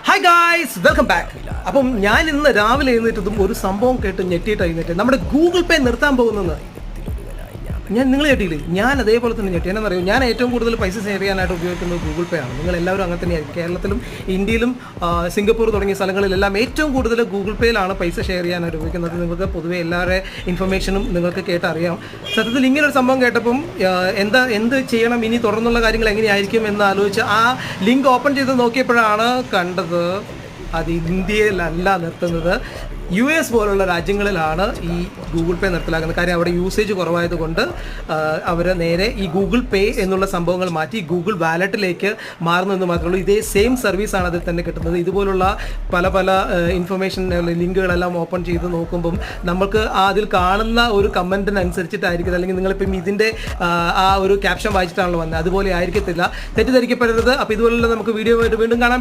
Hi guys, welcome back. അപ്പം ഞാൻ ഇന്ന് രാവിലെ എഴുന്നേറ്റതും ഒരു സംഭവം കേട്ട് ഞെട്ടിയിട്ട് എഴുന്നേറ്റ്. നമ്മുടെ ഗൂഗിൾ പേ നിർത്താൻ പോകുന്നത് നിങ്ങൾ കേട്ടില്ലേ? ഞാൻ അതേപോലെ തന്നെ ഞെട്ടി. എന്നറിയോ, ഞാൻ ഏറ്റവും കൂടുതൽ പൈസ സേവ് ചെയ്യാനായിട്ട് ഉപയോഗിക്കുന്നത് ഗൂഗിൾ പേ ആണ്. നിങ്ങൾ എല്ലാവരും അങ്ങനെ തന്നെയായിരിക്കും. കേരളത്തിലും ഇന്ത്യയിലും സിംഗപ്പൂർ തുടങ്ങിയ സ്ഥലങ്ങളിലെല്ലാം ഏറ്റവും കൂടുതൽ ഗൂഗിൾ പേയിലാണ് പൈസ ഷെയർ ചെയ്യാനായിട്ട് ഉപയോഗിക്കുന്നത്. നിങ്ങൾക്ക് പൊതുവെ എല്ലാവരുടെ ഇൻഫർമേഷനും നിങ്ങൾക്ക് കേട്ടറിയാം. സത്യത്തിൽ ഇങ്ങനൊരു സംഭവം കേട്ടപ്പം എന്ത് ചെയ്യണം, ഇനി തുടർന്നുള്ള കാര്യങ്ങൾ എങ്ങനെയായിരിക്കും എന്ന് ആലോചിച്ച് ആ ലിങ്ക് ഓപ്പൺ ചെയ്ത് നോക്കിയപ്പോഴാണ് കണ്ടത് അത് ഇന്ത്യയിലല്ല നിർത്തുന്നത്, US പോലുള്ള രാജ്യങ്ങളിലാണ് ഈ ഗൂഗിൾ പേ നിർത്തലാക്കുന്നത്. കാര്യം അവിടെ യൂസേജ് കുറവായതുകൊണ്ട് അവർ നേരെ ഈ ഗൂഗിൾ പേ എന്നുള്ള സംഭവങ്ങൾ മാറ്റി ഗൂഗിൾ വാലറ്റിലേക്ക് മാറുന്നതെന്ന് മാത്രമേ ഉള്ളൂ. ഇതേ സെയിം സർവീസാണ് അതിൽ തന്നെ കിട്ടുന്നത്. ഇതുപോലുള്ള പല ഇൻഫർമേഷൻ ലിങ്കുകളെല്ലാം ഓപ്പൺ ചെയ്ത് നോക്കുമ്പം നമുക്ക് അതിൽ കാണുന്ന ഒരു കമൻറ്റിനനുസരിച്ചിട്ടായിരിക്കും, അല്ലെങ്കിൽ നിങ്ങളിപ്പം ഇതിൻ്റെ ആ ഒരു ക്യാപ്ഷൻ വായിച്ചിട്ടാണല്ലോ വന്നത്, അതുപോലെ ആയിരിക്കത്തില്ല. തെറ്റിദ്ധരിക്കപ്പെടരുത്. അപ്പോൾ ഇതുപോലുള്ള നമുക്ക് വീഡിയോ ആയിട്ട് വീണ്ടും കാണാം.